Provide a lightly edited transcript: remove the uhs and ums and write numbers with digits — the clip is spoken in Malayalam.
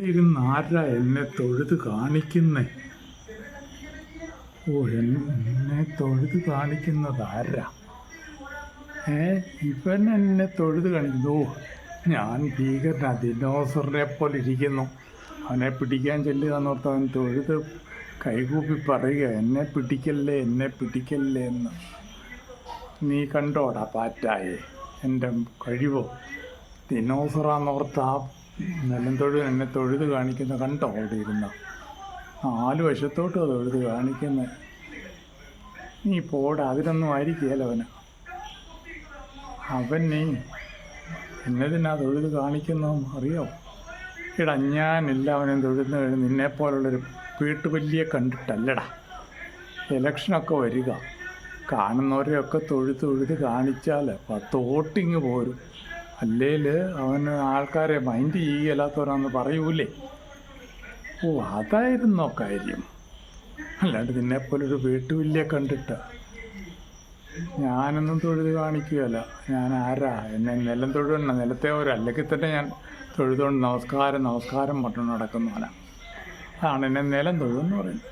ഇരുന്ന് ആരാ എന്നെ തൊഴുത് കാണിക്കുന്നേ? ഓ, എന്നെ തൊഴുത് കാണിക്കുന്നത് ആരാ? ഇവൻ എന്നെ തൊഴുത് കാണിക്കുന്നു. ഓ, ഞാൻ ഭീകരനാ, ദിനോസറിനെ പോലെ ഇരിക്കുന്നു. അവനെ പിടിക്കാൻ ചെല്ലുക എന്നോർത്ത് അവൻ തൊഴുത് കൈകൂപ്പി പറയുക, എന്നെ പിടിക്കല്ലേ, എന്നെ പിടിക്കല്ലേ എന്ന്. നീ കണ്ടോടാ പാറ്റായെ എൻ്റെ കഴിവോ? ദിനോസറാന്നോർത്ത് ആ നിലം തൊഴുത് എന്നെ തൊഴുത് കാണിക്കുന്ന കണ്ടോ? അവിടെ ഇരുന്ന 4 വശത്തോട്ടും അത് തൊഴുത് കാണിക്കുന്നത്. നീ പോടാ, അതിനൊന്നും ആയിരിക്കുകയല്ല അവൻ നീ എന്നതിനാ തൊഴുത് കാണിക്കുന്നതെന്ന് അറിയോ? എടാ, ഞാൻ എല്ലാവനെയും തൊഴുന്ന നിന്നെപ്പോലുള്ളൊരു വീട്ടുപല്ലിയെ കണ്ടിട്ടല്ലടാ. ഇലക്ഷനൊക്കെ വരിക, കാണുന്നവരെയൊക്കെ തൊഴുത് കാണിച്ചാൽ 10 വോട്ടിങ് പോരും. അല്ലെങ്കിൽ അവന് ആൾക്കാരെ മൈൻഡ് ചെയ്യലാത്തവരാന്ന് പറയൂലേ? ഓ, അതായിരുന്നോ കാര്യം? അല്ലാണ്ട് നിന്നെപ്പോലൊരു വീട്ടുപല്ലിയെ കണ്ടിട്ട് ഞാനൊന്നും തൊഴുത് കാണിക്കുകയല്ല. ഞാൻ ആരാ? എന്നെ നിലം തൊഴുവണ്ട, നിലത്തെ അല്ലെങ്കിൽ തന്നെ ഞാൻ തൊഴുതുകൊണ്ട് നമസ്കാരം പറഞ്ഞുകൊണ്ട് നടക്കുന്നവനാണ്. അതാണ് എന്നെ നിലം തൊഴുവെന്ന് പറയുന്നത്.